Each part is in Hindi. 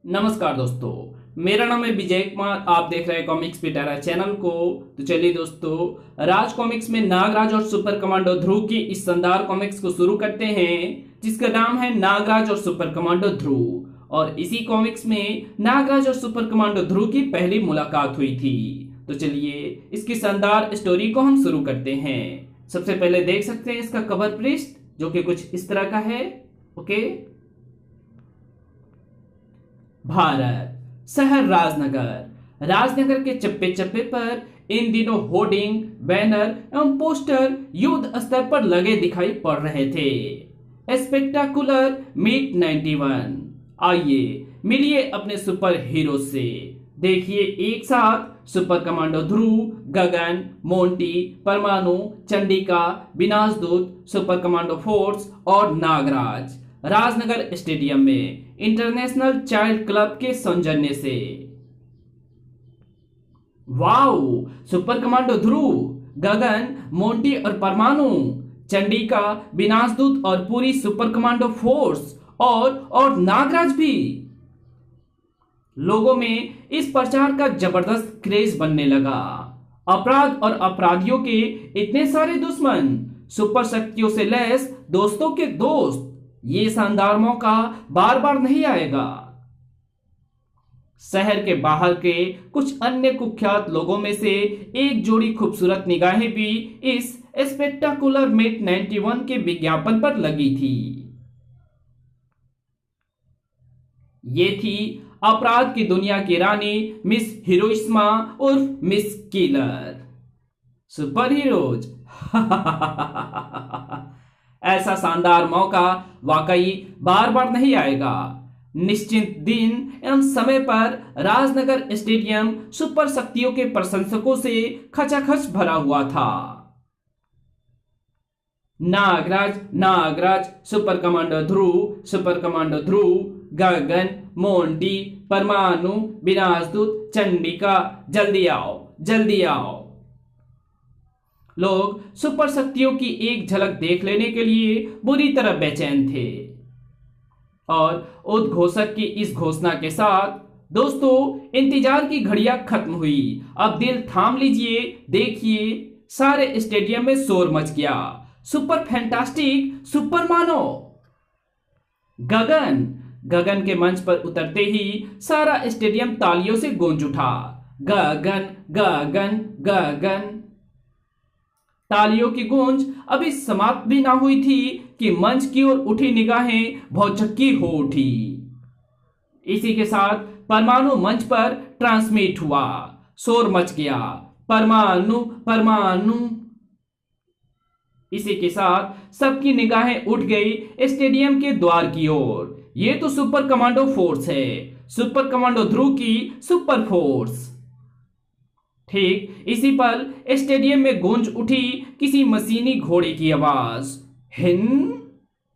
नमस्कार दोस्तों, मेरा नाम है विजय कुमार। आप देख रहे हैं कॉमिक्स पिटारा चैनल को। तो चलिए दोस्तों, राज कॉमिक्स में नागराज और सुपर कमांडो ध्रुव की इस शानदार कॉमिक्स को शुरू करते हैं, जिसका नाम है नागराज और सुपर कमांडो ध्रुव। और इसी कॉमिक्स में नागराज और सुपर कमांडो ध्रुव की पहली मुलाकात हुई थी। तो चलिए इसकी शानदार स्टोरी को हम शुरू करते हैं। सबसे पहले देख सकते हैं इसका कवर पृष्ठ, जो कि कुछ इस तरह का है। ओके, भारत, शहर राजनगर। राजनगर के चप्पे चप्पे पर इन दिनों होर्डिंग, बैनर एवं पोस्टर युद्ध स्तर पर लगे दिखाई पड़ रहे थे। Spectacular meet 91। आइए मिलिए अपने सुपर हीरो से। देखिए एक साथ सुपर कमांडो ध्रुव, गगन, मोंटी, परमाणु, चंडिका, विनाशदूत, सुपर कमांडो फोर्स और नागराज राजनगर स्टेडियम में इंटरनेशनल चाइल्ड क्लब के सौजन्य से। वाओ! सुपर कमांडो ध्रुव, गगन, मोंटी और परमाणु, चंडिका, विनाशदूत और पूरी सुपर कमांडो फोर्स और नागराज भी। लोगों में इस प्रचार का जबरदस्त क्रेज बनने लगा। अपराध और अपराधियों के इतने सारे दुश्मन, सुपर शक्तियों से लैस दोस्तों के दोस्त। ये शानदार मौका बार बार नहीं आएगा। शहर के बाहर के कुछ अन्य कुख्यात लोगों में से एक जोड़ी खूबसूरत निगाहें भी इस स्पेक्टाकुलर मीट 91 के विज्ञापन पर लगी थी। ये थी अपराध की दुनिया की रानी मिस हिरोशिमा उर्फ मिस किलर। सुपर हीरोज ऐसा शानदार मौका वाकई बार बार नहीं आएगा। निश्चित दिन एवं समय पर राजनगर स्टेडियम सुपर शक्तियों के प्रशंसकों से खचाखच भरा हुआ था। नागराज, नागराज, सुपर कमांडो ध्रुव, सुपर कमांडो ध्रुव, गगन, मोंटी, परमाणु, विनाशदूत, चंडिका, जल्दी आओ, जल्दी आओ। लोग सुपर शक्तियों की एक झलक देख लेने के लिए बुरी तरह बेचैन थे। और उद्घोषक की इस घोषणा के साथ दोस्तों इंतजार की घड़ियां खत्म हुई। अब दिल थाम लीजिए, देखिए सारे स्टेडियम में शोर मच गया। सुपर फैंटास्टिक सुपर मानो। गगन, गगन के मंच पर उतरते ही सारा स्टेडियम तालियों से गूंज उठा। गगन, गगन, गगन। तालियों की गूंज अभी समाप्त भी ना हुई थी कि मंच की ओर उठी निगाहें भौचक्की हो उठी। इसी के साथ परमाणु मंच पर ट्रांसमिट हुआ। शोर मच गया, परमाणु, परमाणु। इसी के साथ सबकी निगाहें उठ गई स्टेडियम के द्वार की ओर। ये तो सुपर कमांडो फोर्स है, सुपर कमांडो ध्रुव की सुपर फोर्स। ठीक इसी पल स्टेडियम में गूंज उठी किसी मशीनी घोड़े की आवाज। हिन,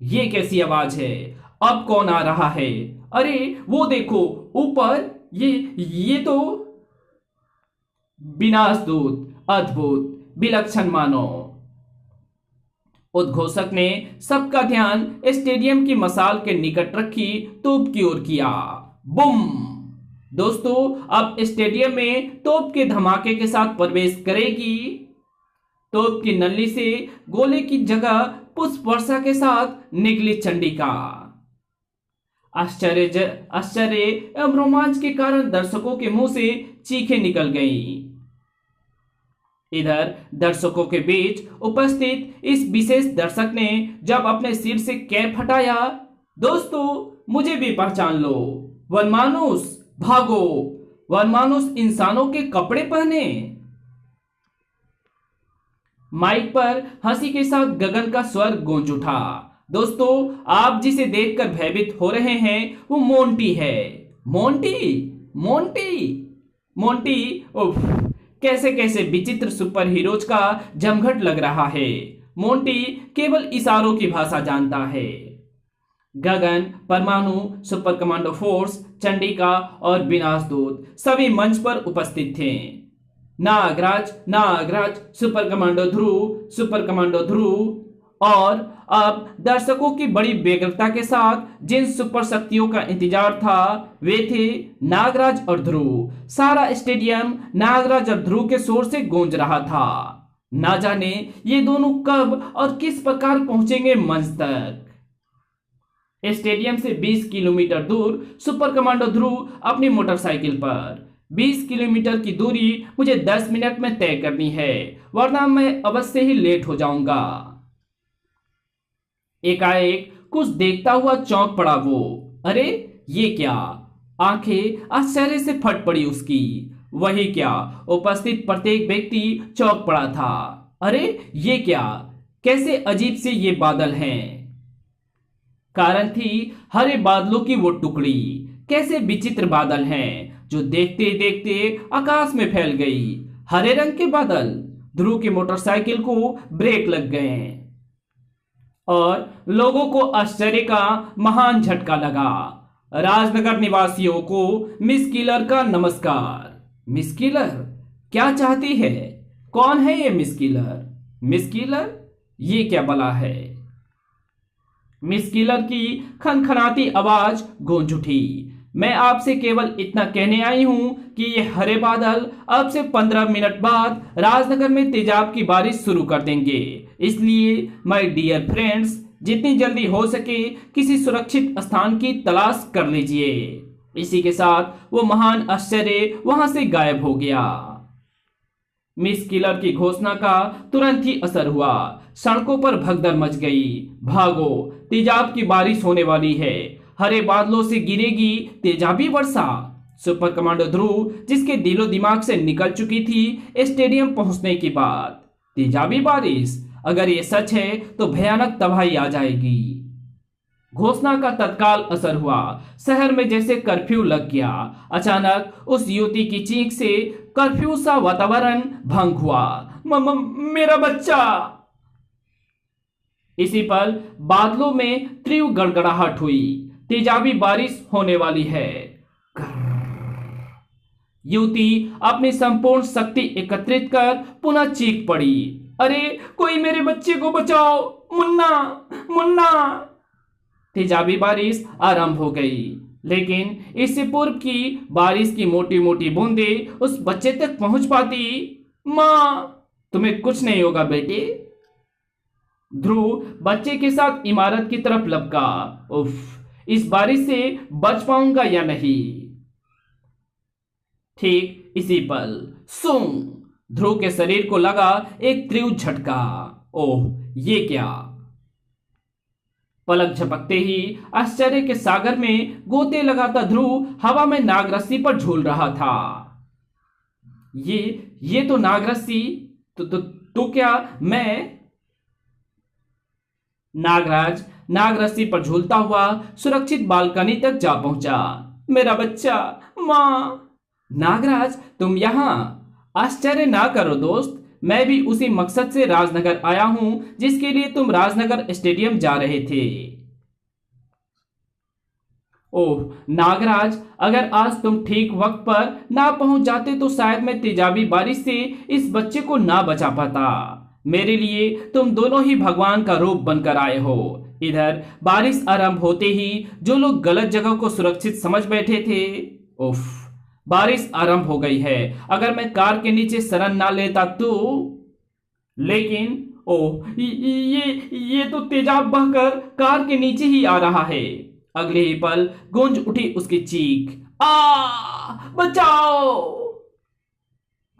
ये कैसी आवाज है? अब कौन आ रहा है? अरे वो देखो ऊपर, ये तो विनाशदूत, अद्भुत, विलक्षण मानो। उद्घोषक ने सबका ध्यान स्टेडियम की मसाल के निकट रखी तोप की ओर किया। बुम! दोस्तों अब स्टेडियम में तोप के धमाके के साथ प्रवेश करेगी। तोप की नली से गोले की जगह पुष्प वर्षा के साथ निकली चंडिका। आश्चर्य एवं रोमांच के कारण दर्शकों के मुंह से चीखें निकल गईं। इधर दर्शकों के बीच उपस्थित इस विशेष दर्शक ने जब अपने सिर से कैप हटाया, दोस्तों मुझे भी पहचान लो, वनमानुस, भागो, वनमानुस इंसानों के कपड़े पहने। माइक पर हंसी के साथ गगन का स्वर गूंज उठा। दोस्तों आप जिसे देखकर भयभीत हो रहे हैं वो मोंटी है। Monty, Monty, Monty. उफ, कैसे कैसे विचित्र सुपर हीरोज का जमघट लग रहा है। मोंटी केवल इशारों की भाषा जानता है। गगन, परमाणु, सुपर कमांडो फोर्स, चंडिका और विनाशदूत सभी मंच पर उपस्थित थे। नागराज, नागराज, सुपर कमांडो ध्रुव, सुपर कमांडो ध्रुव और अब दर्शकों की बड़ी व्यग्रता के साथ जिन सुपर शक्तियों का इंतजार था वे थे नागराज और ध्रुव। सारा स्टेडियम नागराज और ध्रुव के शोर से गूंज रहा था। ना जाने ये दोनों कब और किस प्रकार पहुंचेंगे मंच तक। स्टेडियम से 20 किलोमीटर दूर सुपर कमांडो ध्रुव अपनी मोटरसाइकिल पर। 20 किलोमीटर की दूरी मुझे 10 मिनट में तय करनी है, वरना मैं अवश्य ही लेट हो जाऊंगा। एकाएक कुछ देखता हुआ चौंक पड़ा वो। अरे ये क्या? आंखें आश्चर्य से फट पड़ी उसकी। वही क्या, उपस्थित प्रत्येक व्यक्ति चौंक पड़ा था। अरे ये क्या, कैसे अजीब से ये बादल हैं। कारण थी हरे बादलों की वो टुकड़ी। कैसे विचित्र बादल हैं जो देखते देखते आकाश में फैल गई। हरे रंग के बादल। ध्रुव की मोटरसाइकिल को ब्रेक लग गए और लोगों को आश्चर्य का महान झटका लगा। राजनगर निवासियों को मिस किलर का नमस्कार। मिस किलर क्या चाहती है? कौन है ये मिस किलर? मिस किलर ये क्या बला है? मिस किलर की खनखनाती आवाज गूंज उठी। मैं आपसे केवल इतना कहने आई हूं कि ये हरे बादल अब से 15 मिनट बाद राजनगर में तेजाब की बारिश शुरू कर देंगे। इसलिए माय डियर फ्रेंड्स, जितनी जल्दी हो सके किसी सुरक्षित स्थान की तलाश कर लीजिए। इसी के साथ वो महान आश्चर्य वहां से गायब हो गया। मिस किलर की घोषणा का तुरंत ही असर हुआ। सड़कों पर भगदड़ मच गई। भागो, तेजाब की बारिश होने वाली है। हरे बादलों से गिरेगी तेजाबी वर्षा। सुपर कमांडो ध्रुव, जिसके दिलो दिमाग से निकल चुकी थी स्टेडियम पहुंचने की बात। तेजाबी बारिश, अगर ये सच है तो भयानक तबाही आ जाएगी। घोषणा का तत्काल असर हुआ। शहर में जैसे कर्फ्यू लग गया। अचानक उस युवती की चीख से कर्फ्यू सा वातावरण भंग हुआ। मेरा बच्चा। इसी पल बादलों में तीव्र गड़गड़ाहट हुई। तेजाबी बारिश होने वाली है। युवती अपनी संपूर्ण शक्ति एकत्रित कर पुनः चीख पड़ी। अरे कोई मेरे बच्चे को बचाओ, मुन्ना मुन्ना। तेजाबी बारिश आरंभ हो गई, लेकिन इससे पूर्व की बारिश की मोटी मोटी बूंदें उस बच्चे तक पहुंच पाती। मां, तुम्हें कुछ नहीं होगा बेटे। ध्रुव बच्चे के साथ इमारत की तरफ लपका। उफ, इस बारिश से बच पाऊंगा या नहीं। ठीक इसी पल सूं, ध्रुव के शरीर को लगा एक तीव्र झटका। ओह ये क्या! पलक झपकते ही आश्चर्य के सागर में गोते लगाता ध्रुव हवा में नागरस्सी पर झूल रहा था। ये तो नागरस्सी तो क्या मैं? नागराज नागरस्सी पर झूलता हुआ सुरक्षित बालकनी तक जा पहुंचा। मेरा बच्चा, मां। नागराज तुम यहां? आश्चर्य ना करो दोस्त, मैं भी उसी मकसद से राजनगर आया हूं जिसके लिए तुम राजनगर स्टेडियम जा रहे थे। ओह नागराज, अगर आज तुम ठीक वक्त पर ना पहुंच जाते तो शायद मैं तेजाबी बारिश से इस बच्चे को ना बचा पाता। मेरे लिए तुम दोनों ही भगवान का रूप बनकर आए हो। इधर बारिश आरंभ होते ही जो लोग गलत जगह को सुरक्षित समझ बैठे थे, उफ, बारिश आरंभ हो गई है। अगर मैं कार के नीचे शरण ना लेता तो। लेकिन ओह ये तो तेजाब बहकर कार के नीचे ही आ रहा है। अगले ही पल गूंज उठी उसकी चीख, बचाओ।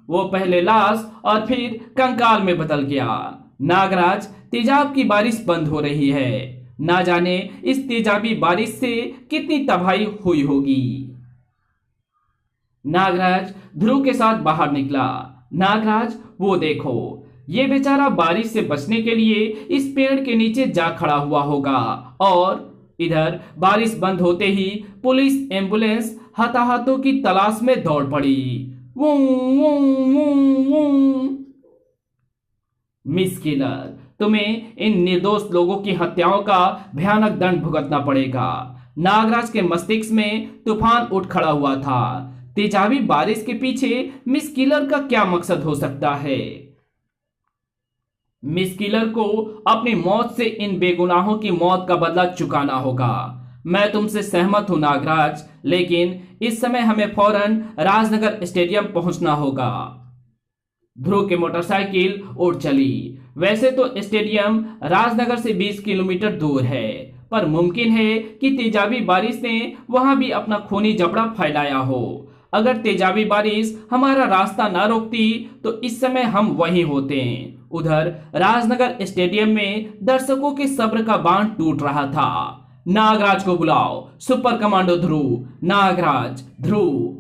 वो पहले लाश और फिर कंकाल में बदल गया। नागराज, तेजाब की बारिश बंद हो रही है। ना जाने इस तेजाबी बारिश से कितनी तबाही हुई होगी। नागराज ध्रुव के साथ बाहर निकला। नागराज वो देखो, ये बेचारा बारिश से बचने के लिए इस पेड़ के नीचे जा खड़ा हुआ होगा। और इधर बारिश बंद होते ही पुलिस एम्बुलेंस हताहतों की तलाश में दौड़ पड़ी। वूं, वूं, वूं, वूं। मिस किलर, तुम्हें इन निर्दोष लोगों की हत्याओं का भयानक दंड भुगतना पड़ेगा। नागराज के मस्तिष्क में तूफान उठ खड़ा हुआ था। तेजाबी बारिश के पीछे मिस किलर का क्या मकसद हो सकता है? मिस किलर को अपनी मौत से इन बेगुनाहों की मौत का बदला चुकाना होगा। मैं तुमसे सहमत हूं नागराज, लेकिन इस समय हमें फौरन राजनगर स्टेडियम पहुंचना होगा। ध्रुव की मोटरसाइकिल उड़ चली। वैसे तो स्टेडियम राजनगर से 20 किलोमीटर दूर है, पर मुमकिन है कि तेजाबी बारिश ने वहां भी अपना खूनी जबड़ा फैलाया हो। अगर तेजाबी बारिश हमारा रास्ता ना रोकती तो इस समय हम वहीं होते। उधर राजनगर स्टेडियम में दर्शकों के सब्र का बांध टूट रहा था। नागराज को बुलाओ, सुपर कमांडो ध्रुव, नागराज, ध्रुव।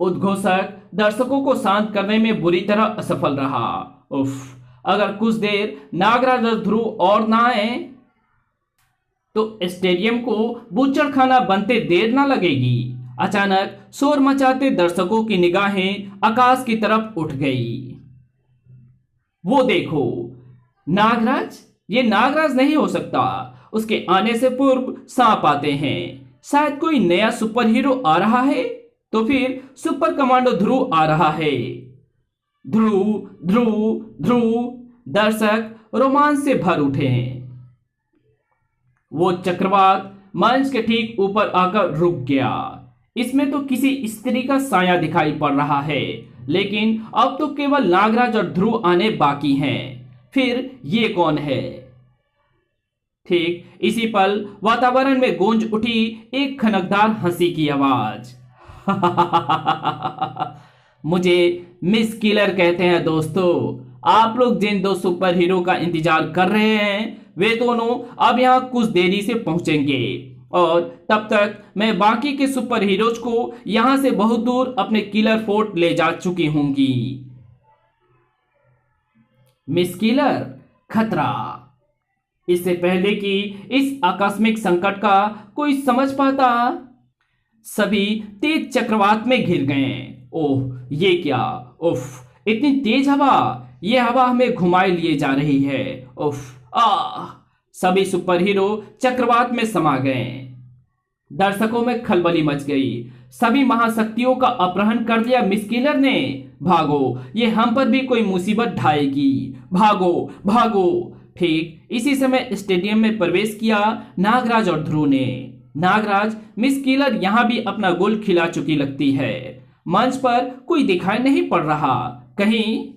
उद्घोषक दर्शकों को शांत करने में बुरी तरह असफल रहा। उफ, अगर कुछ देर नागराज और ध्रुव और ना आए तो स्टेडियम को बूचड़ खाना बनते देर ना लगेगी। अचानक शोर मचाते दर्शकों की निगाहें आकाश की तरफ उठ गई। वो देखो, नागराज, ये नागराज नहीं हो सकता। उसके आने से पूर्व सांप आते हैं। शायद कोई नया सुपर हीरो आ रहा है। तो फिर सुपर कमांडो ध्रुव आ रहा है। ध्रुव, ध्रुव, ध्रुव। दर्शक रोमांच से भर उठे हैं। वो चक्रवात मंच के ठीक ऊपर आकर रुक गया। इसमें तो किसी स्त्री का साया दिखाई पड़ रहा है, लेकिन अब तो केवल नागराज और ध्रुव आने बाकी हैं। फिर ये कौन है? ठीक इसी पल वातावरण में गूंज उठी एक खनकदार हंसी की आवाज। मुझे मिस किलर कहते हैं दोस्तों। आप लोग जिन दो सुपर हीरो का इंतजार कर रहे हैं वे दोनों अब यहां कुछ देरी से पहुंचेंगे, और तब तक मैं बाकी के सुपर हीरोज को यहां से बहुत दूर अपने किलर फोर्ट ले जा चुकी होंगी। मिस किलर, खतरा। इससे पहले कि इस आकस्मिक संकट का कोई समझ पाता, सभी तेज चक्रवात में घिर गए। ओह, ये क्या! उफ, इतनी तेज हवा! ये हवा हमें घुमाए लिए जा रही है। उफ, आ! सभी सुपर हीरो चक्रवात में समा गए। दर्शकों में खलबली मच गई। सभी महाशक्तियों का अपहरण कर लिया मिस किलर ने। भागो, ये हम पर भी कोई मुसीबत ढाएगी। भागो, भागो। ठीक इसी समय स्टेडियम में प्रवेश किया नागराज और ध्रुव ने। नागराज, मिस किलर यहां भी अपना गुल खिला चुकी लगती है। मंच पर कोई दिखाई नहीं पड़ रहा। कहीं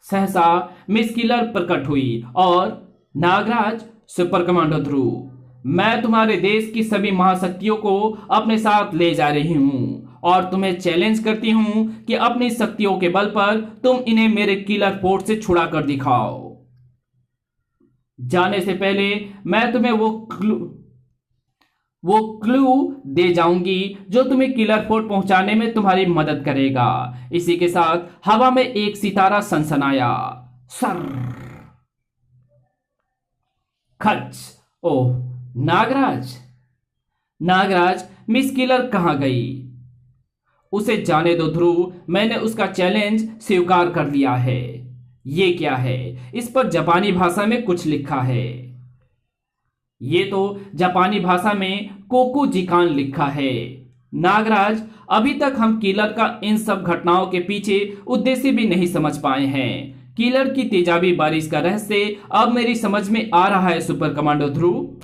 सहसा मिस किलर प्रकट हुई और नागराज, सुपर कमांडो ध्रुव, मैं तुम्हारे देश की सभी महाशक्तियों को अपने साथ ले जा रही हूं और तुम्हें चैलेंज करती हूं कि अपनी शक्तियों के बल पर तुम इन्हें मेरे किलर फोर्ट से छुड़ा कर दिखाओ। जाने से पहले मैं तुम्हें वो क्लू दे जाऊंगी जो तुम्हें किलर फोर्ट पहुंचाने में तुम्हारी मदद करेगा। इसी के साथ हवा में एक सितारा सनसनाया। सर, खच। ओह, नागराज! नागराज, मिस किलर कहां गई? उसे जाने दो ध्रुव, मैंने उसका चैलेंज स्वीकार कर लिया है। ये क्या है? इस पर जापानी भाषा में कुछ लिखा है। ये तो जापानी भाषा में कोकू जिकान लिखा है। नागराज, अभी तक हम किलर का इन सब घटनाओं के पीछे उद्देश्य भी नहीं समझ पाए हैं। किलर की तेजाबी बारिश का रहस्य अब मेरी समझ में आ रहा है सुपर कमांडो ध्रुव।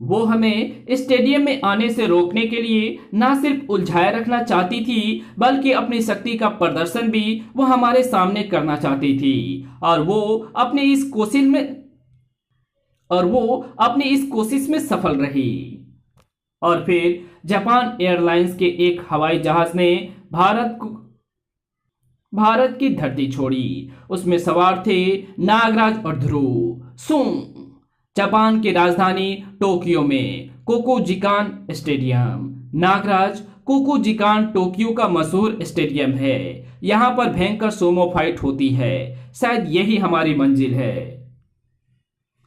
वो हमें स्टेडियम में आने से रोकने के लिए ना सिर्फ उलझाए रखना चाहती थी, बल्कि अपनी शक्ति का प्रदर्शन भी वो हमारे सामने करना चाहती थी। और वो अपनी इस कोशिश में सफल रही। और फिर जापान एयरलाइंस के एक हवाई जहाज ने भारत की धरती छोड़ी। उसमें सवार थे नागराज और ध्रुव। जापान की राजधानी टोक्यो में कोकुजिकान स्टेडियम। नागराज, कोकुजिकान टोक्यो का मशहूर स्टेडियम है। यहां पर भयंकर सोमो फाइट होती है। शायद यही हमारी मंजिल है।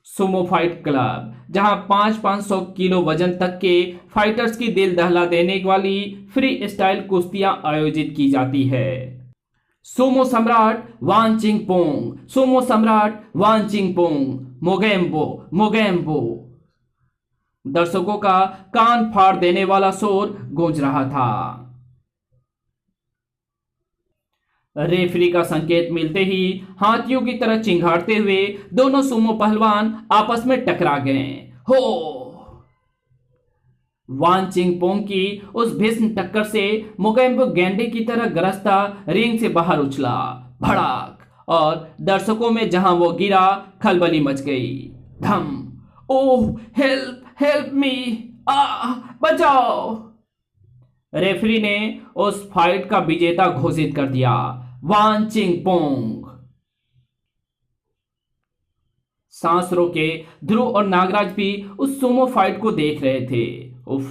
सोमो फाइट क्लब, जहां 500 किलो वजन तक के फाइटर्स की दिल दहला देने वाली फ्री स्टाइल कुश्तियां आयोजित की जाती है। सोमो सम्राट वान चिंगपोंग, सोमो सम्राट वान चिंगपोंग, मोगेम्बो, मोगेम्बो। दर्शकों का कान फाड़ देने वाला शोर गूंज रहा था। रेफरी का संकेत मिलते ही हाथियों की तरह चिंघाड़ते हुए दोनों सुमो पहलवान आपस में टकरा गए। हो! वान चिंगपोंग की उस भीषण टक्कर से मोगेम्बो गेंडे की तरह गरजता रिंग से बाहर उछला, भड़ाक, और दर्शकों में जहां वो गिरा खलबली मच गई। धम! ओह, हेल्प हेल्प मी! बचाओ! रेफरी ने उस फाइट का विजेता घोषित कर दिया, वान चिंगपोंग। सांस रोके ध्रुव और नागराज भी उस सुमो फाइट को देख रहे थे। उफ!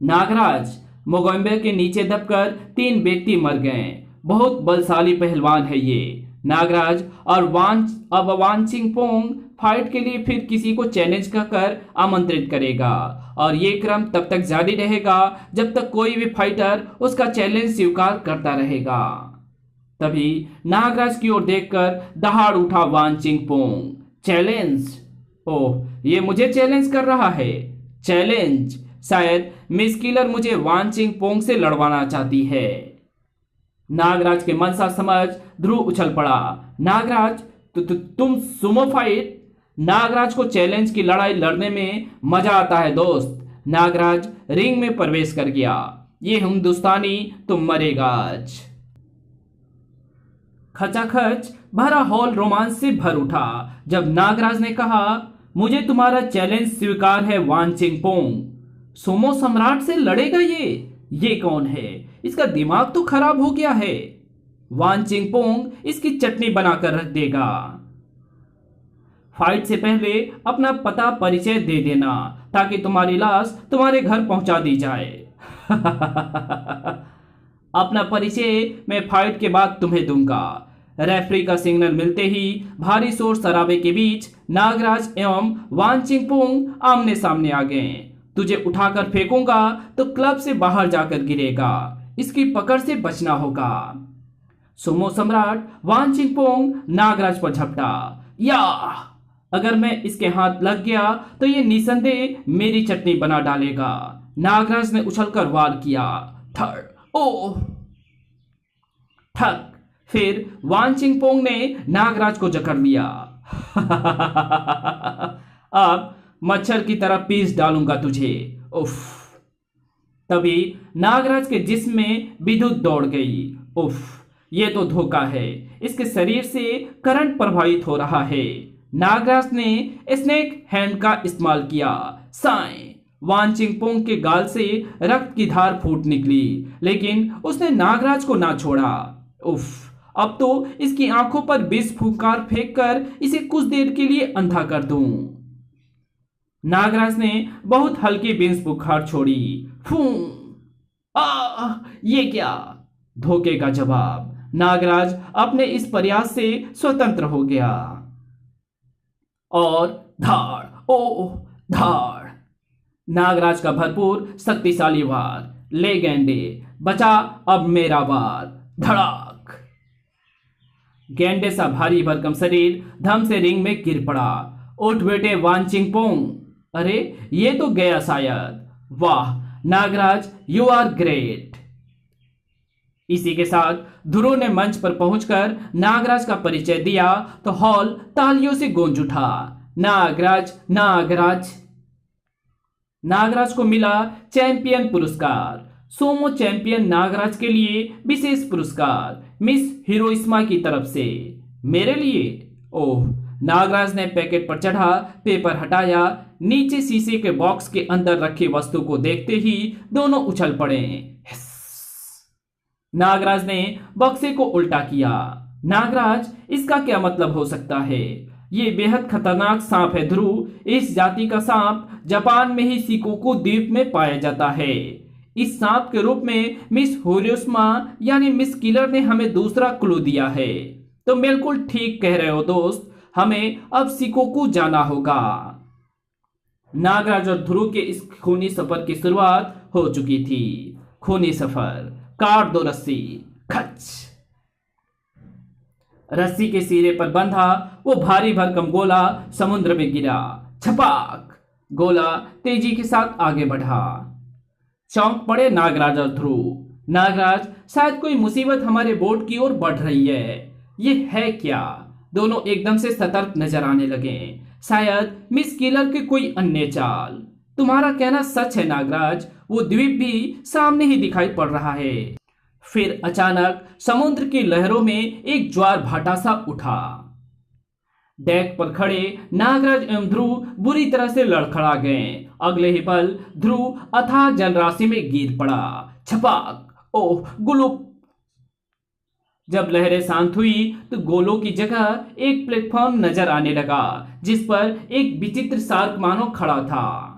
नागराज, मोगेम्बो के नीचे दबकर 3 व्यक्ति मर गए। बहुत बलशाली पहलवान है ये। नागराज और वान चिंगपोंग फाइट के लिए फिर किसी को चैलेंज कर आमंत्रित करेगा, और ये क्रम तब तक जारी रहेगा जब तक कोई भी फाइटर उसका चैलेंज स्वीकार करता रहेगा। तभी नागराज की ओर देखकर दहाड़ उठा वान चिंगपोंग। चैलेंज? ओह, ये मुझे चैलेंज कर रहा है। चैलेंज? शायद मिस किलर मुझे वान चिंगपोंग से लड़वाना चाहती है। नागराज के मनसा समझ ध्रुव उछल पड़ा। नागराज, तुम सुमो फाइट? नागराज को चैलेंज की लड़ाई लड़ने में मजा आता है दोस्त। नागराज रिंग में प्रवेश कर गया। ये हिंदुस्तानी तुम मरेगा आज। खचाखच भरा हॉल रोमांच से भर उठा जब नागराज ने कहा, मुझे तुम्हारा चैलेंज स्वीकार है वान चिंगपोंग। सुमो सम्राट से लड़ेगा ये कौन है? इसका दिमाग तो खराब हो गया है। वान चिंगपोंग इसकी चटनी बनाकर रख देगा। फाइट से पहले अपना पता परिचय दे देना ताकि तुम्हारी लाश तुम्हारे घर पहुंचा दी जाए। अपना परिचय मैं फाइट के बाद तुम्हें दूंगा। रेफरी का सिग्नल मिलते ही भारी शोर शराबे के बीच नागराज एवं वान चिंगपोंग आमने सामने आ गए। तुझे उठाकर फेंकूंगा तो क्लब से बाहर जाकर गिरेगा। इसकी पकड़ से बचना होगा। सुमो सम्राट वान चिंगपोंग नागराज पर झपटा। या! अगर मैं इसके हाथ लग गया तो ये निसंदेह मेरी चटनी बना डालेगा। नागराज ने उछलकर वार किया। थर्ड! ओह! ठक! फिर वान चिंगपोंग ने नागराज को जकड़ लिया। अब मच्छर की तरह पीस डालूंगा तुझे। उफ! तभी नागराज के जिस्म में विद्युत दौड़ गई। उफ! ये तो धोखा है। इसके शरीर से करंट प्रभावित हो रहा है। नागराज ने स्नेक हैंड का इस्तेमाल किया। साएं! वान चिंगपोंग के गाल से रक्त की धार फूट निकली, लेकिन उसने नागराज को ना छोड़ा। उफ! अब तो इसकी आंखों पर विष फुंकार फेंककर इसे कुछ देर के लिए अंधा कर दूं। नागराज ने बहुत हल्की विष फुंकार छोड़ी। फू! ये क्या? धोखे का जवाब। नागराज अपने इस प्रयास से स्वतंत्र हो गया। और धाड़! ओह! धाड़! नागराज का भरपूर शक्तिशाली वार। ले गेंडे, बचा अब मेरा वार। धड़ाक! गेंडे सा भारी भरकम शरीर धम से रिंग में गिर पड़ा। उठ बेटे वान चिंगपोंग। अरे ये तो गया शायद। वाह नागराज, यू आर ग्रेट। इसी के साथ ध्रुव ने मंच पर पहुंचकर नागराज का परिचय दिया तो हॉल तालियों से गूंज उठा। नागराज, नागराज! नागराज को मिला चैंपियन पुरस्कार। सोमो चैंपियन नागराज के लिए विशेष पुरस्कार मिस हिरोइस्मा की तरफ से। मेरे लिए? ओह! नागराज ने पैकेट पर चढ़ा पेपर हटाया। नीचे शीशे के बॉक्स के अंदर रखी वस्तु को देखते ही दोनों उछल पड़े। नागराज ने बक्से को उल्टा किया। नागराज, इसका क्या मतलब हो सकता है? ये बेहद खतरनाक सांप है ध्रुव। इस जाति का सांप जापान में ही शिकोकू द्वीप में पाया जाता है। इस सांप के रूप में मिस हिरोशिमा यानी मिस किलर ने हमें दूसरा क्लू दिया है। तुम बिल्कुल ठीक कह रहे हो दोस्त, हमें अब शिकोकू जाना होगा। नागराज और ध्रुव के इस खूनी सफर की शुरुआत हो चुकी थी। खूनी सफर। काट दो रस्सी। खच! रस्सी के सिरे पर बंधा वो भारी भरकम गोला समुद्र में गिरा। छपाक! गोला तेजी के साथ आगे बढ़ा। चौंक पड़े नागराज और ध्रुव। नागराज, शायद कोई मुसीबत हमारे बोट की ओर बढ़ रही है। ये है क्या? दोनों एकदम से सतर्क नजर आने लगे। शायद मिस किलर की कोई अन्य चाल। तुम्हारा कहना सच है नागराज, वो द्वीप भी सामने ही दिखाई पड़ रहा है। फिर अचानक समुद्र की लहरों में एक ज्वार भाटा सा उठा। डेक पर खड़े नागराज एवं ध्रुव बुरी तरह से लड़खड़ा गए। अगले ही पल ध्रुव अथाह जलराशि में गिर पड़ा। छपाक! ओह गुलुप! जब लहरें शांत हुई तो गोलों की जगह एक प्लेटफॉर्म नजर आने लगा, जिस पर एक विचित्र शार्क मानो खड़ा था।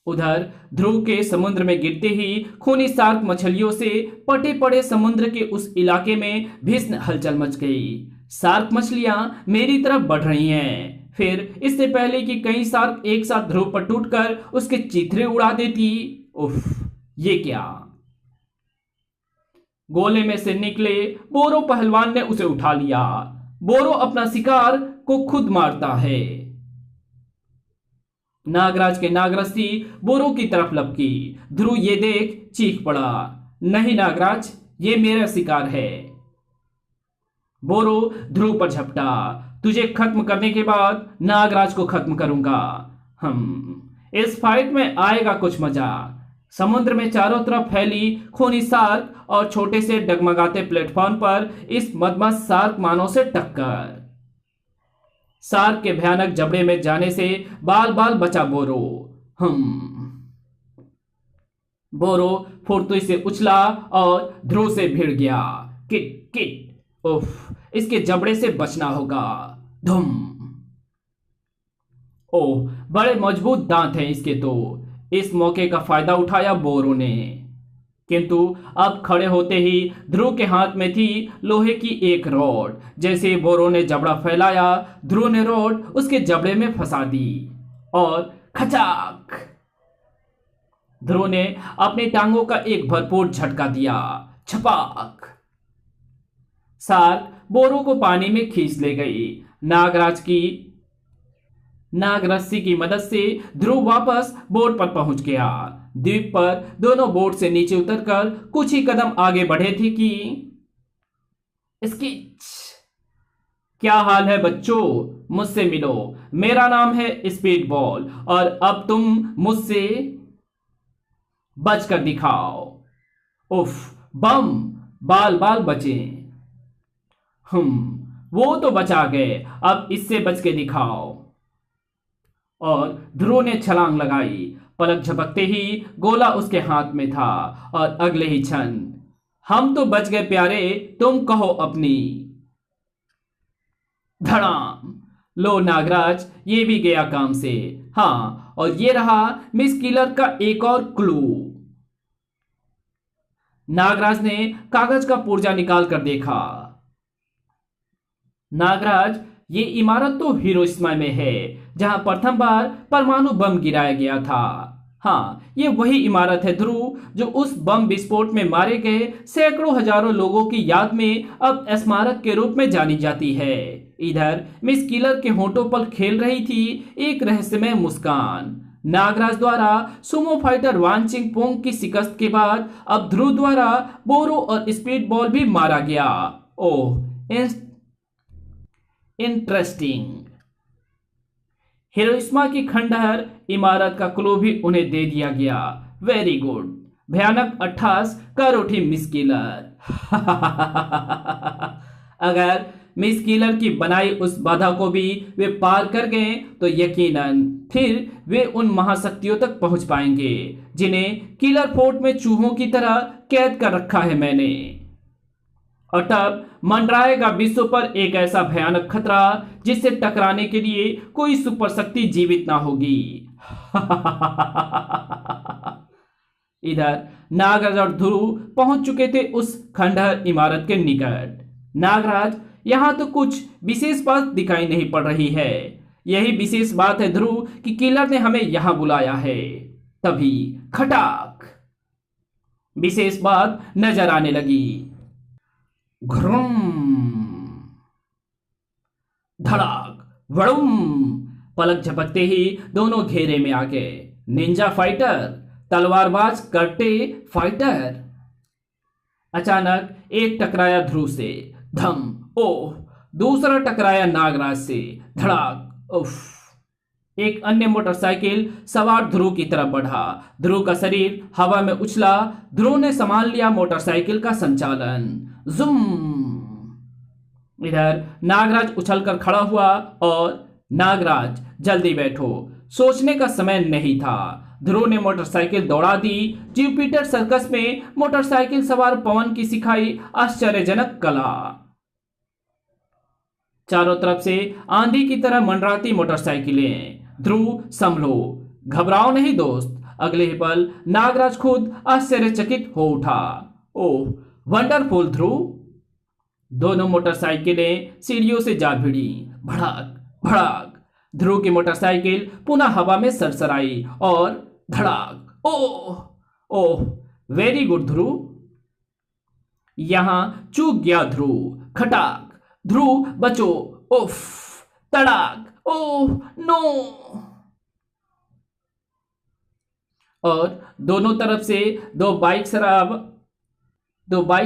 उधर ध्रुव के समुद्र में गिरते ही खूनी शार्क मछलियों से पटे पड़े समुद्र के उस इलाके में भीषण हलचल मच गई। शार्क मछलियां मेरी तरफ बढ़ रही हैं। फिर इससे पहले कि कई शार्क एक साथ ध्रुव पर टूटकर उसके चीथड़े उड़ा देती। उफ, ये क्या? गोले में से निकले बोरो पहलवान ने उसे उठा लिया। बोरो अपना शिकार को खुद मारता है। नागराज के नागरस्सी बोरो की तरफ लपकी। ध्रुव ये देख चीख पड़ा, नहीं नागराज, ये मेरा शिकार है। बोरो ध्रुव पर झपटा, तुझे खत्म करने के बाद नागराज को खत्म करूंगा। इस फाइट में आएगा कुछ मजा। समुद्र में चारों तरफ फैली खूनी शार्क और छोटे से डगमगाते प्लेटफॉर्म पर इस मदमस्त शार्क मानव से टक्कर। शार्क के भयानक जबड़े में जाने से बाल बाल बचा बोरो। बोरो फुर्ती से उछला और ध्रुव से भिड़ गया। Kit kit! उफ, इसके जबड़े से बचना होगा। धुम! ओह, बड़े मजबूत दांत हैं इसके तो। इस मौके का फायदा उठाया बोरो ने, किंतु अब खड़े होते ही ध्रुव के हाथ में थी लोहे की एक रॉड। जैसे बोरो ने जबड़ा फैलाया, ध्रुव ने रॉड उसके जबड़े में फंसा दी और खचाक! ध्रुव ने अपनी टांगों का एक भरपूर झटका दिया। छपाक! शार्क बोरो को पानी में खींच ले गई। नागरस्सी की मदद से ध्रुव वापस बोट पर पहुंच गया। द्वीप पर दोनों बोट से नीचे उतरकर कुछ ही कदम आगे बढ़े थे कि स्किच! क्या हाल है बच्चों? मुझसे मिलो। मेरा नाम है स्पीड बॉल और अब तुम मुझसे बचकर दिखाओ। उफ, बम! बाल बाल बचे। वो तो बचा गए, अब इससे बच के दिखाओ। और ध्रुव ने छलांग लगाई। पलक झपकते ही गोला उसके हाथ में था और अगले ही क्षण, हम तो बच गए प्यारे, तुम कहो अपनी। धड़ाम! लो नागराज, ये भी गया काम से। हाँ, और ये रहा मिस किलर का एक और क्लू। नागराज ने कागज का पुर्जा निकाल कर देखा। नागराज, ये इमारत तो हिरोशिमा में है, जहां प्रथम बार परमाणु बम गिराया गया था। हाँ, ये वही इमारत है ध्रुव, जो उस बम विस्फोट में मारे गए सैकड़ों हजारों लोगों की याद में अब स्मारक के रूप में जानी जाती है। इधर मिस किलर के होठों पर खेल रही थी एक रहस्यमय मुस्कान। नागराज द्वारा सुमो फाइटर वान चिंग पोंग की शिकस्त के बाद अब ध्रुव द्वारा बोरो और स्पीड बॉल भी मारा गया। ओह, इंटरेस्टिंग। हिरोशिमा की खंडहर इमारत का क्लू भी उन्हें दे दिया गया। Very good. भयानक अट्ठास कर उठी मिस किलर। अगर मिस किलर की बनाई उस बाधा को भी वे पार कर गए तो यकीनन फिर वे उन महाशक्तियों तक पहुंच पाएंगे जिन्हें किलर फोर्ट में चूहों की तरह कैद कर रखा है मैंने। और तब मंडराएगा विश्व पर एक ऐसा भयानक खतरा जिससे टकराने के लिए कोई सुपर शक्ति जीवित ना होगी। इधर नागराज और ध्रुव पहुंच चुके थे उस खंडहर इमारत के निकट। नागराज, यहां तो कुछ विशेष बात दिखाई नहीं पड़ रही है। यही विशेष बात है ध्रुव कि किलर ने हमें यहां बुलाया है। तभी खटाक! विशेष बात नजर आने लगी। घ्रुम! धड़ाक! वड़ुम! पलक झपकते ही दोनों घेरे में आ गए। निंजा फाइटर, तलवारबाज करटे फाइटर। अचानक एक टकराया ध्रुव से, धम। ओह। दूसरा टकराया नागराज से, धड़ाक। उफ। एक अन्य मोटरसाइकिल सवार ध्रुव की तरफ बढ़ा। ध्रुव का शरीर हवा में उछला। ध्रुव ने संभाल लिया मोटरसाइकिल का संचालन। जुम। इधर नागराज उछलकर खड़ा हुआ और, नागराज जल्दी बैठो, सोचने का समय नहीं था। ध्रुव ने मोटरसाइकिल दौड़ा दी। जुपिटर सर्कस में मोटरसाइकिल सवार पवन की सिखाई आश्चर्यजनक कला। चारों तरफ से आंधी की तरह मंडराती मोटरसाइकिलें। ध्रुव संभलो, घबराओ नहीं दोस्त। अगले ही पल नागराज खुद आश्चर्यचकित हो उठा। ओह वंडरफुल ध्रुव। दोनों मोटरसाइकिलें सीढ़ियों से जा भिड़ी। भड़ाक भड़ाक। ध्रुव की मोटरसाइकिल पुनः हवा में सरसराई और धड़ाक। ओह ओह, वेरी गुड ध्रुव। यहां चूक गया ध्रुव। खटाक। ध्रुव बचो। उफ। तड़ाक। Oh no. और दोनों तरफ से दो बाइक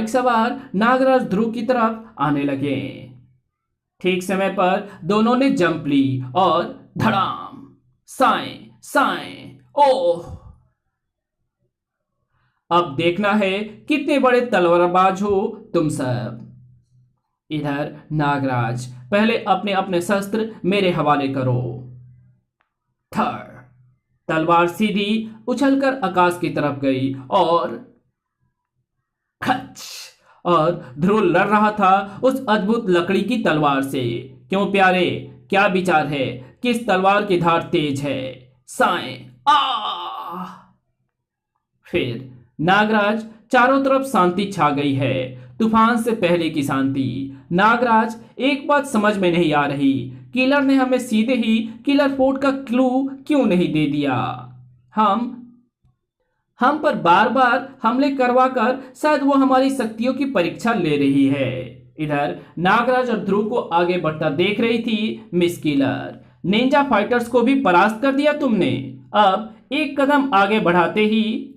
सवार नागराज ध्रुव की तरफ आने लगे। ठीक समय पर दोनों ने जंप ली और धड़ाम। साएं साएं। ओह। अब देखना है कितने बड़े तलवारबाज हो तुम सब। इधर नागराज, पहले अपने अपने शस्त्र मेरे हवाले करो। थर। तलवार सीधी उछलकर आकाश की तरफ गई और खच। और ध्रुव लड़ रहा था उस अद्भुत लकड़ी की तलवार से। क्यों प्यारे, क्या विचार है? किस तलवार की धार तेज है? साएं। आ। फिर नागराज, चारों तरफ शांति छा गई है, तूफान से पहले की शांति। नागराज, एक बात समझ में नहीं आ रही, किलर ने हमें सीधे ही किलर फोर्ट का क्लू क्यों नहीं दे दिया? हम पर बार बार हमले करवाकर शायद वो हमारी शक्तियों की परीक्षा ले रही है। इधर नागराज और ध्रुव को आगे बढ़ता देख रही थी मिस किलर। निंजा फाइटर्स को भी परास्त कर दिया तुमने। अब एक कदम आगे बढ़ाते ही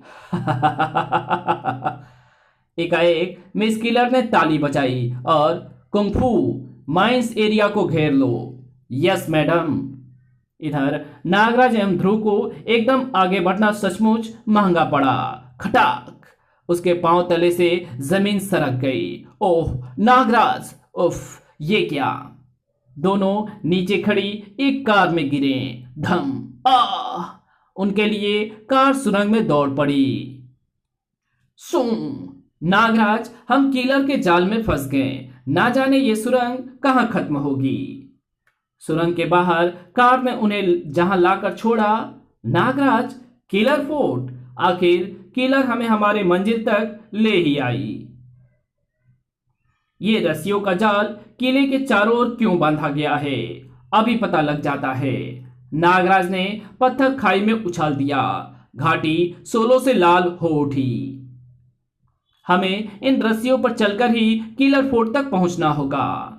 एकाएक मिस किलर ने ताली बजाई और कुंफू, माइंस एरिया को घेर लो। Yes madam. इधर नागराज एवं ध्रुव को एकदम आगे बढ़ना सचमुच महंगा पड़ा। खटाक। उसके पांव तले से जमीन सरक गई। ओह नागराज, उफ, ये क्या? दोनों नीचे खड़ी एक कार में गिरे। धम। आ। उनके लिए कार सुरंग में दौड़ पड़ी। सू। नागराज, हम किलर के जाल में फंस गए। ना जाने ये सुरंग कहां खत्म होगी। सुरंग के बाहर कार ने उन्हें जहां लाकर छोड़ा। Nagraj, killer fort. आखिर किलर हमें हमारे मंजिल तक ले ही आई। ये रस्सियों का जाल किले के चारों ओर क्यों बांधा गया है, अभी पता लग जाता है। नागराज ने पत्थर खाई में उछाल दिया। घाटी सोलों से लाल हो उठी। हमें इन रस्सियों पर चलकर ही किलर फोर्ट तक पहुंचना होगा।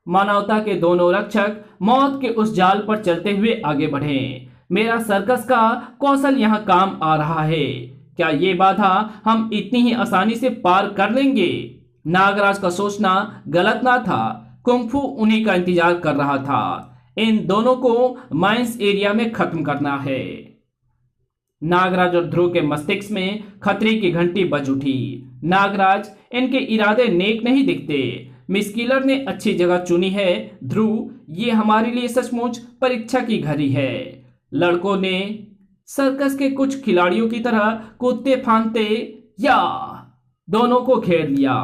मानवता के दोनों रक्षक मौत के उस जाल पर चलते हुए आगे बढ़े। मेरा सर्कस का कौशल यहां काम आ रहा है। क्या ये बाधा हम इतनी ही आसानी से पार कर लेंगे? नागराज का सोचना गलत ना था। कुंफू उन्हीं का इंतजार कर रहा था। इन दोनों को माइंस एरिया में खत्म करना है। नागराज और ध्रुव के मस्तिष्क में खतरे की घंटी बज उठी। नागराज, इनके इरादे नेक नहीं दिखते। मिस किलर ने अच्छी जगह चुनी है। ध्रुव, ये हमारे लिए सचमुच परीक्षा की घड़ी है। लड़कों ने सर्कस के कुछ खिलाड़ियों की तरह कूदते फांदते या दोनों को घेर लिया।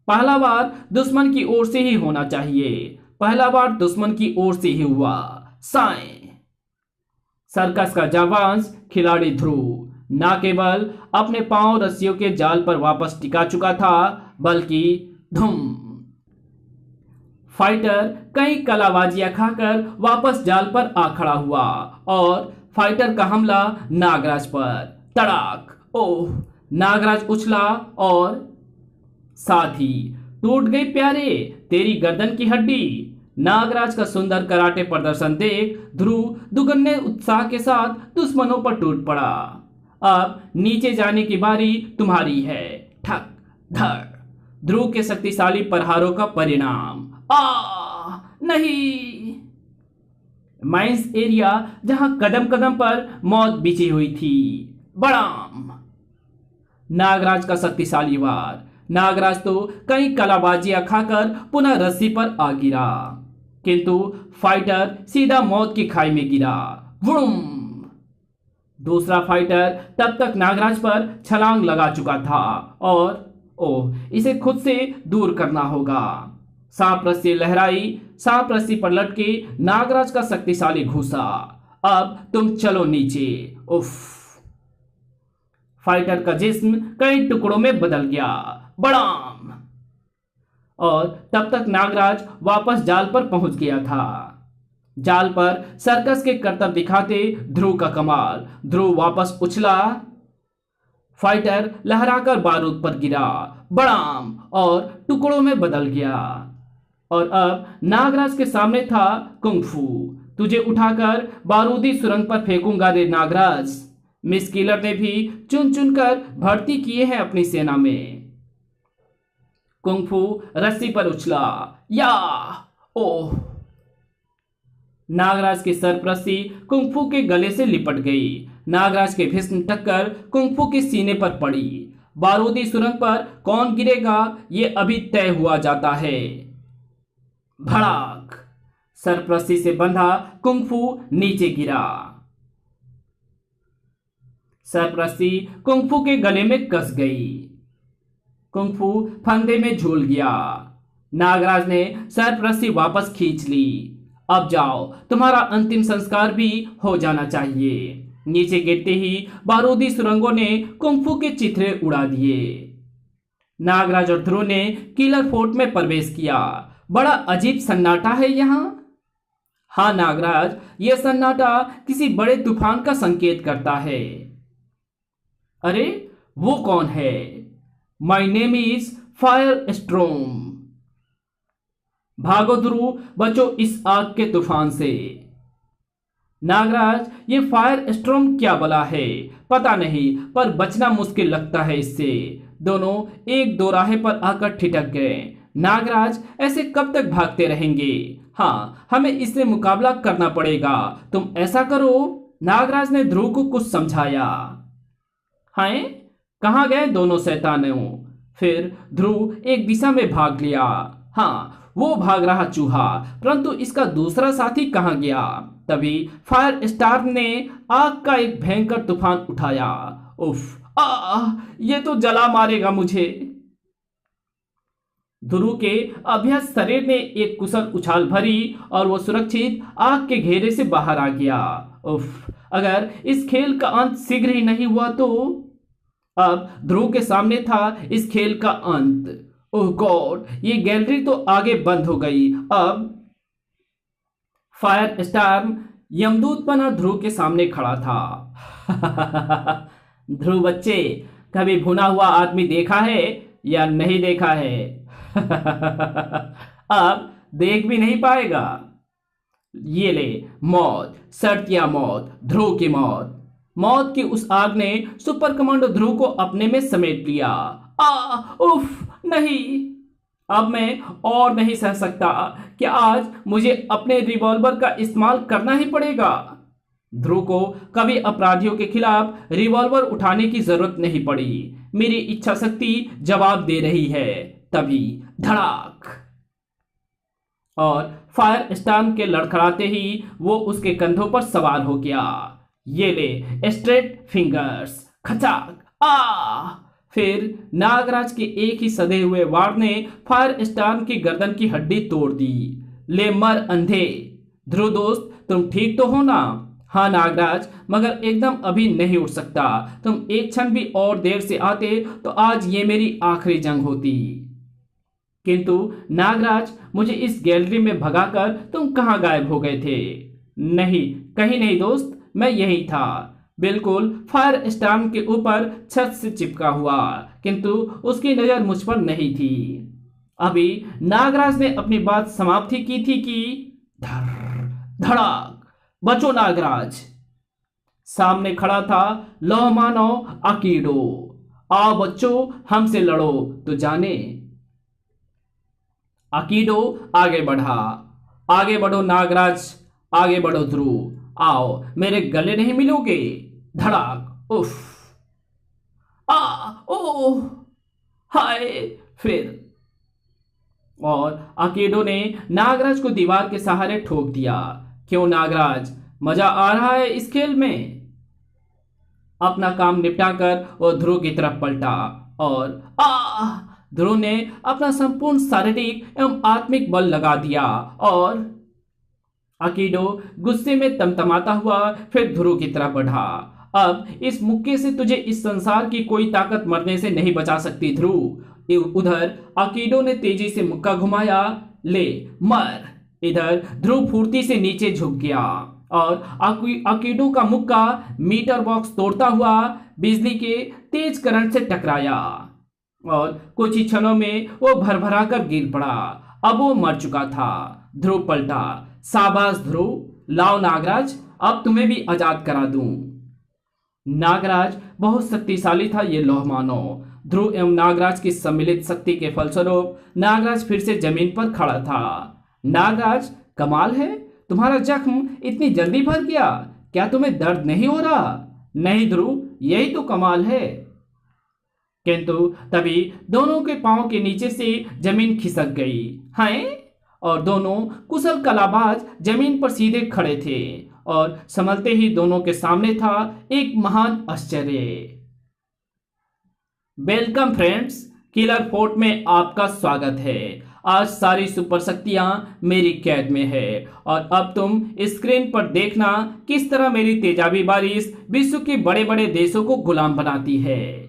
पहला वार दुश्मन की ओर से ही होना चाहिए। पहला वार दुश्मन की ओर से ही हुआ। साएं। सर्कस का जाबांज खिलाड़ी ध्रुव न केवल अपने पांव रस्सियों के जाल पर वापस टिका चुका था, बल्कि धुम फाइटर कई कलाबाजियां खाकर वापस जाल पर आ खड़ा हुआ और फाइटर का हमला नागराज पर। तड़ाक। ओह। नागराज उछला और साथ ही टूट गई प्यारे तेरी गर्दन की हड्डी। नागराज का सुंदर कराटे प्रदर्शन देख ध्रुव दुगने उत्साह के साथ दुश्मनों पर टूट पड़ा। अब नीचे जाने की बारी तुम्हारी है। ठक धड़। ध्रुव के शक्तिशाली प्रहारों का परिणाम। नहीं। माइंस एरिया जहां कदम कदम पर मौत बिछी हुई थी। बड़ाम। नागराज का शक्तिशाली वार। नागराज तो कई कलाबाजियां खाकर पुनः रस्सी पर आ गिरा, किंतु फाइटर सीधा मौत की खाई में गिरा। वुम। दूसरा फाइटर तब तक नागराज पर छलांग लगा चुका था और इसे खुद से दूर करना होगा। सांप रस्सी लहराई, सांप रस्सी पर लटके नागराज का शक्तिशाली घूसा। अब तुम चलो नीचे। उफ। फाइटर का जिस्म कई टुकड़ों में बदल गया। बड़ाम। और तब तक नागराज वापस जाल पर पहुंच गया था। जाल पर सर्कस के करतब दिखाते ध्रुव का कमाल। ध्रुव वापस उछला। फाइटर लहराकर बारूद पर गिरा। बड़ाम। और टुकड़ों में बदल गया। और अब नागराज के सामने था कुंग-फू। तुझे उठाकर बारूदी सुरंग पर फेंकूंगा रे नागराज। मिस किलर ने भी चुन चुनकर भर्ती किए हैं अपनी सेना में। कुंग-फू रस्सी पर उछला। या। ओह। नागराज की सरपरस्ती कुंग-फू के गले से लिपट गई। नागराज के भीष्म टक्कर कुंग-फू के सीने पर पड़ी। बारूदी सुरंग पर कौन गिरेगा ये अभी तय हुआ जाता है। भड़ाक। सरपरस्ती से बंधा कुंग-फू नीचे गिरा। सरपरस्ती कुंग-फू के गले में कस गई। कुंग-फू फंदे में झूल गया। नागराज ने सरपरस्ती वापस खींच ली। अब जाओ, तुम्हारा अंतिम संस्कार भी हो जाना चाहिए। नीचे गिरते ही बारूदी सुरंगों ने कुंग-फू के चिथड़े उड़ा दिए। नागराज और ध्रुव ने किलर फोर्ट में प्रवेश किया। बड़ा अजीब सन्नाटा है यहाँ। हाँ नागराज, यह सन्नाटा किसी बड़े तूफान का संकेत करता है। अरे वो कौन है? My name is fire स्ट्रोम। भागो ध्रुव, बचो इस आग के तूफान से। नागराज, ये फायर स्ट्रोम क्या बला है? पता नहीं, पर बचना मुश्किल लगता है इससे। दोनों एक दोराहे पर आकर ठिठक गए। नागराज, ऐसे कब तक भागते रहेंगे? हाँ, हमें इससे मुकाबला करना पड़ेगा। तुम ऐसा करो। नागराज ने ध्रुव को कुछ समझाया। हाय, कहाँ गए दोनों शैतानों? फिर ध्रुव एक दिशा में भाग लिया। हाँ, वो भाग रहा चूहा, परंतु इसका दूसरा साथी कहाँ गया? तभी फायर स्टार ने आग का एक भयंकर तूफान उठाया। उफ, ये तो जला मारेगा मुझे। ध्रुव के अभ्यस्त शरीर ने एक कुशल उछाल भरी और वो सुरक्षित आग के घेरे से बाहर आ गया। उफ, अगर इस खेल का अंत शीघ्र ही नहीं हुआ तो। अब ध्रुव के सामने था इस खेल का अंत। ओह गॉड, ये गैलरी तो आगे बंद हो गई। अब फायर स्टार यमदूत बना ध्रुव के सामने खड़ा था। ध्रुव बच्चे, कभी भुना हुआ आदमी देखा है या नहीं देखा है? अब देख भी नहीं पाएगा। ये ले, मौत, शर्त या मौत, ध्रुव की मौत। मौत की उस आग ने सुपर कमांडो ध्रुव को अपने में समेट लिया। उफ, नहीं। अब मैं और नहीं सह सकता। क्या आज मुझे अपने रिवॉल्वर का इस्तेमाल करना ही पड़ेगा? ध्रुव को कभी अपराधियों के खिलाफ रिवॉल्वर उठाने की जरूरत नहीं पड़ी। मेरी इच्छा शक्ति जवाब दे रही है। तभी धड़ाक, और फायर स्टार्म के लड़खड़ाते ही वो उसके कंधों पर सवार हो गया। ये ले, स्ट्रेट फिंगर्स। खचाक। फिर नागराज के एक ही सधे हुए वार ने फायर स्टार्म की गर्दन की हड्डी तोड़ दी। ले मर अंधे। ध्रुव दोस्त, तुम ठीक तो हो ना? हाँ नागराज, मगर एकदम अभी नहीं उठ सकता। तुम एक क्षण भी और देर से आते तो आज ये मेरी आखिरी जंग होती। किंतु नागराज, मुझे इस गैलरी में भगाकर तुम कहाँ गायब हो गए थे? नहीं, कहीं नहीं दोस्त, मैं यही था, बिल्कुल फायर स्टार्म के ऊपर छत से चिपका हुआ, किंतु उसकी नजर मुझ पर नहीं थी। अभी नागराज ने अपनी बात समाप्ति की थी कि धड़ाक। बचो नागराज। सामने खड़ा था लौह मानव आकीडो। आओ बच्चों, हमसे लड़ो तो जाने। अकीडो आगे बढ़ा। आगे बढ़ो नागराज, आगे बढ़ो ध्रुव, आओ मेरे गले नहीं मिलोगे। धड़ाक, उफ, आ, ओ, हाय। फिर और अकीडो ने नागराज को दीवार के सहारे ठोक दिया। क्यों नागराज, मजा आ रहा है इस खेल में? अपना काम निपटाकर वो ध्रुव की तरफ पलटा और ध्रुव ने अपना संपूर्ण शारीरिक एवं आत्मिक बल लगा दिया और अकीडो गुस्से में तमतमाता हुआ फिर ध्रुव की तरफ बढ़ा। अब इस मुक्के से तुझे इस संसार की कोई ताकत मरने से नहीं बचा सकती ध्रुव। उधर अकीडो ने तेजी से मुक्का घुमाया। ले मर। इधर ध्रुव फुर्ती से नीचे झुक गया और अकीडो का मुक्का मीटर बॉक्स तोड़ता हुआ बिजली के तेज करंट से टकराया और कुछ ही क्षणों में वो भरभरा कर गिर पड़ा। अब वो मर चुका था। ध्रुव पलटा। शाबाश ध्रुव, लाओ नागराज, अब तुम्हें भी आजाद करा दूं। नागराज बहुत शक्तिशाली था ये लौह मानव। ध्रुव एवं नागराज की सम्मिलित शक्ति के फलस्वरूप नागराज फिर से जमीन पर खड़ा था। नागराज, कमाल है, तुम्हारा जख्म इतनी जल्दी भर गया। क्या तुम्हें दर्द नहीं हो रहा? नहीं ध्रुव, यही तो कमाल है। किंतु तभी दोनों के पांव के नीचे से जमीन खिसक गई। हैं? और दोनों कुशल कलाबाज जमीन पर सीधे खड़े थे और संभलते ही दोनों के सामने था एक महान आश्चर्य। वेलकम फ्रेंड्स, किलर फोर्ट में आपका स्वागत है। आज सारी सुपर शक्तियां मेरी कैद में है और अब तुम स्क्रीन पर देखना किस तरह मेरी तेजाबी बारिश विश्व के बड़े बड़े देशों को गुलाम बनाती है।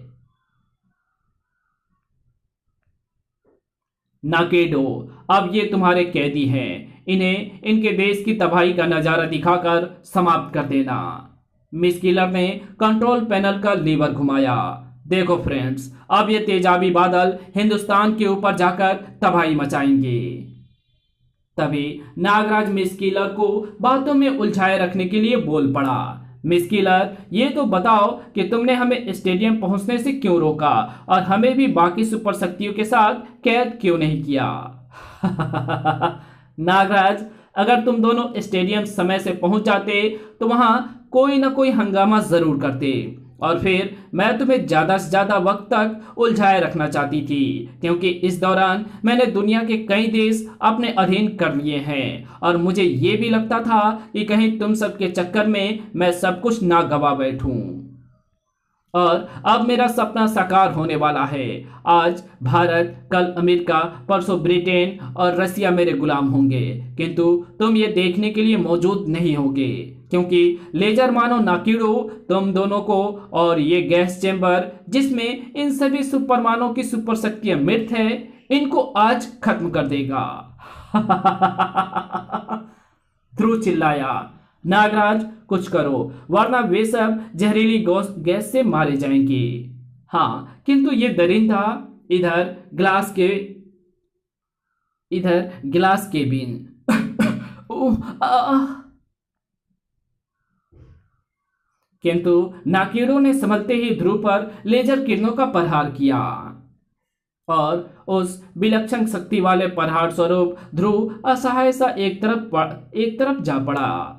नाकेडो, अब ये तुम्हारे कैदी हैं। इन्हें इनके देश की तबाही का नजारा दिखाकर समाप्त कर देना। मिस किलर ने कंट्रोल पैनल का लीवर घुमाया। देखो फ्रेंड्स, अब ये तेजाबी बादल हिंदुस्तान के ऊपर जाकर तबाही मचाएंगे। तभी नागराज मिस किलर को बातों में उलझाए रखने के लिए बोल पड़ा। मिस किलर, ये तो बताओ कि तुमने हमें स्टेडियम पहुंचने से क्यों रोका और हमें भी बाकी सुपर शक्तियों के साथ कैद क्यों नहीं किया? नागराज, अगर तुम दोनों स्टेडियम समय से पहुंच जाते तो वहां कोई ना कोई हंगामा जरूर करते और फिर मैं तुम्हें ज्यादा से ज्यादा वक्त तक उलझाए रखना चाहती थी, क्योंकि इस दौरान मैंने दुनिया के कई देश अपने अधीन कर लिए हैं और मुझे ये भी लगता था कि कहीं तुम सबके चक्कर में मैं सब कुछ ना गवा बैठूं। और अब मेरा सपना साकार होने वाला है। आज भारत, कल अमेरिका, परसों ब्रिटेन और रसिया मेरे गुलाम होंगे, किंतु तुम ये देखने के लिए मौजूद नहीं होगे, क्योंकि लेजर मानो नाकिडो तुम दोनों को और ये गैस चेंबर जिसमें इन सभी सुपरमानों की सुपर शक्तियां मृत है, इनको आज खत्म कर देगा। ध्रुव चिल्लाया। नागराज, कुछ करो वरना वे सब जहरीली गैस से मारे जाएंगे। हाँ, किंतु ये दरिंदा इधर गिलास केबिन। किंतु नाकिडो ने संभलते ही ध्रुव पर लेजर किरणों का प्रहार किया और उस विलक्षण शक्ति वाले प्रहार स्वरूप ध्रुव असहाय सा एक तरफ जा पड़ा।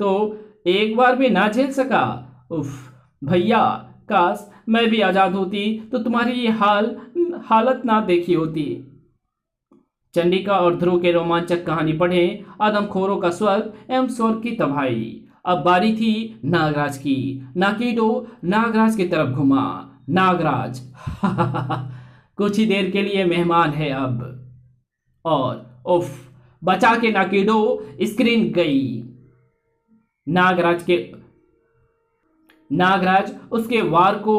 तो एक बार भी ना झेल सका। उफ भैया, काश मैं भी आजाद होती तो तुम्हारी ये हालत ना देखी होती। चंडिका और ध्रुव के रोमांचक कहानी पढ़ें आदमखोरों का स्वर्ग एवं स्वर्ग की तबाही। अब बारी थी नागराज की। नाकिडो नागराज की तरफ घुमा। नागराज कुछ ही देर के लिए मेहमान है अब। और उफ, बचा के नाकिडो स्क्रीन गई। नागराज उसके वार को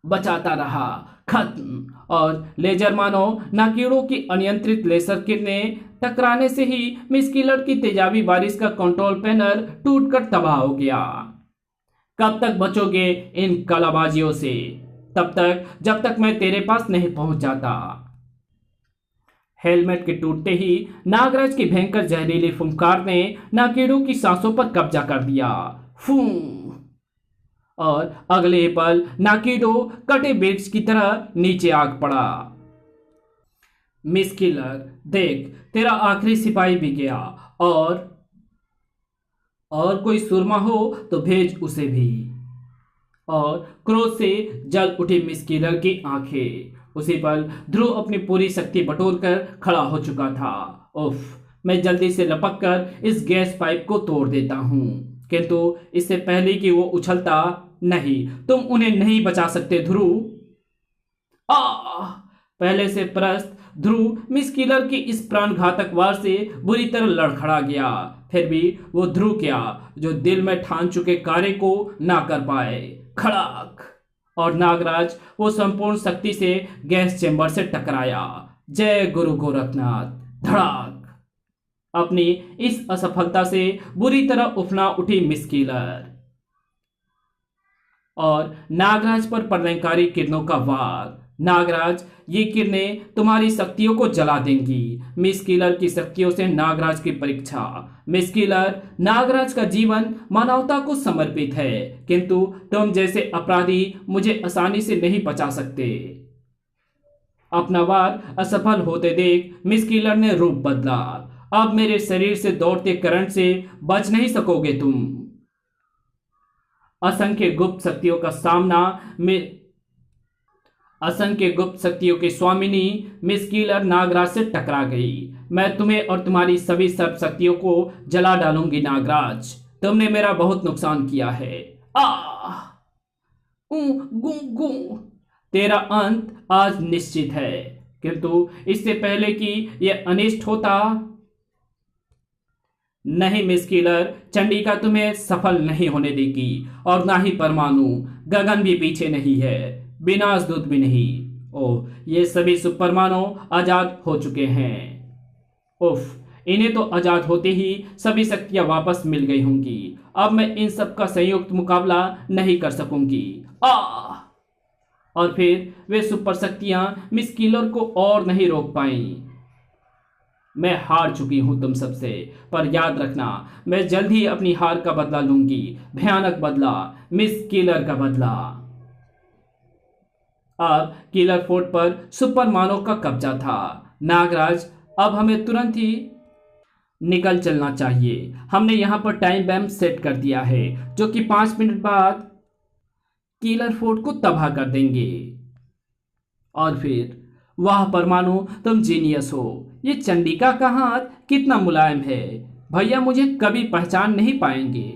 बचाता रहा। खत्म। और लेजर मानो नाकिडो की अनियंत्रित लेजर किरणें टकराने से ही मिस किलर की तेजाबी बारिश का कंट्रोल पैनल टूटकर तबाह हो गया। कब तक बचोगे इन कलाबाजियों से? तब तक जब तक मैं तेरे पास नहीं पहुंच जाता। हेलमेट के टूटते ही नागराज की भयंकर जहरीली फुंकार ने नाकिडो की सांसों पर कब्जा कर दिया। फू, और अगले पल नाकिडो कटे वृक्ष की तरह नीचे आग पड़ा। मिस किलर, देख तेरा आखिरी सिपाही भी गया, और कोई सुरमा हो तो भेज उसे भी। और क्रोध से जल उठी मिस किलर की आंखें। उसी पल ध्रुव अपनी पूरी शक्ति बटोर कर खड़ा हो चुका था। उफ, मैं जल्दी से लपक कर इस गैस पाइप को तोड़ देता हूं, किंतु इससे पहले कि वो उछलता, नहीं, तुम उन्हें नहीं बचा सकते ध्रुव। आ पहले से परस्त ध्रुव मिस किलर की इस प्राणघातक वार से बुरी तरह लड़खड़ा गया। फिर भी वो ध्रुव क्या, जो दिल में ठान चुके कार्य को ना कर पाए। खड़ाक, और नागराज वो संपूर्ण शक्ति से गैस चेंबर से टकराया। जय गुरु गोरखनाथ। धड़ाक, अपनी इस असफलता से बुरी तरह उफना उठी मिस किलर और नागराज पर प्रलयंकारी किरणों का वार। नागराज, ये किरणें तुम्हारी शक्तियों को जला देंगी। मिस किलर की शक्तियों से नागराज की परीक्षा। मिस किलर, नागराज का जीवन मानवता को समर्पित है, किंतु तुम जैसे अपराधी मुझे आसानी से नहीं बचा सकते। अपना वार असफल होते देख मिस किलर ने रूप बदला। अब मेरे शरीर से दौड़ते करंट से बच नहीं सकोगे तुम। असंख्य गुप्त शक्तियों का सामना में असंख्य गुप्त शक्तियों की स्वामिनी मिस किलर नागराज से टकरा गई। मैं तुम्हें और तुम्हारी सभी सर्प शक्तियों को जला डालूंगी नागराज। तुमने मेरा बहुत नुकसान किया है। गू गू, तेरा अंत आज निश्चित है, किंतु इससे पहले कि यह अनिष्ट होता, नहीं मिस किलर, चंडिका तुम्हें सफल नहीं होने देगी, और ना ही परमाणु। गगन भी पीछे नहीं है, विनाश दूत भी नहीं। ओह, ये सभी सुपरमानो आजाद हो चुके हैं। उफ, इन्हें तो आजाद होते ही सभी शक्तियां वापस मिल गई होंगी। अब मैं इन सब का संयुक्त मुकाबला नहीं कर सकूंगी। और फिर वे सुपर शक्तियां मिस किलर को और नहीं रोक पाई। मैं हार चुकी हूं तुम सबसे, पर याद रखना, मैं जल्द ही अपनी हार का बदला लूंगी। भयानक बदला, मिस किलर का बदला। अब किलर फोर्ट पर सुपरमानों का कब्जा था। नागराज, अब हमें तुरंत ही निकल चलना चाहिए। हमने यहां पर टाइम बम सेट कर दिया है, जो कि 5 मिनट बाद किलर फोर्ट को तबाह कर देंगे। और फिर, वाह परमाणु, तुम जीनियस हो। ये चंडिका का हाथ कितना मुलायम है, भैया मुझे कभी पहचान नहीं पाएंगे।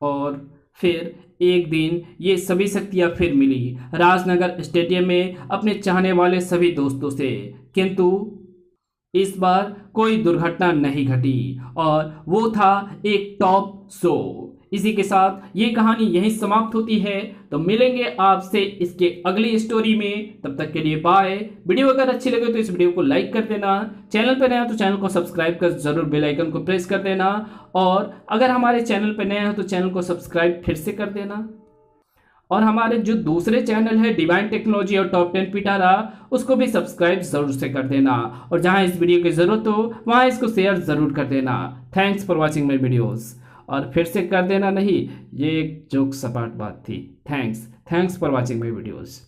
और फिर एक दिन ये सभी शक्तियां फिर मिली राजनगर स्टेडियम में अपने चाहने वाले सभी दोस्तों से, किंतु इस बार कोई दुर्घटना नहीं घटी, और वो था एक टॉप शो। इसी के साथ ये कहानी यहीं समाप्त होती है। तो मिलेंगे आपसे इसके अगली स्टोरी में, तब तक के लिए बाय। वीडियो अगर अच्छी लगे तो इस वीडियो को लाइक कर देना, चैनल पर नया हो तो चैनल को सब्सक्राइब कर जरूर बेल आइकन को प्रेस कर देना, और अगर हमारे चैनल पर नया हो तो चैनल को सब्सक्राइब फिर से कर देना। और हमारे जो दूसरे चैनल है डिवाइन टेक्नोलॉजी और टॉप 10 पिटारा, उसको भी सब्सक्राइब जरूर से कर देना, और जहां इस वीडियो की जरूरत हो वहां इसको शेयर जरूर कर देना। Thanks for watching my videos. और फिर से कर देना नहीं, ये एक जोक सपाट बात थी। Thanks for watching my videos.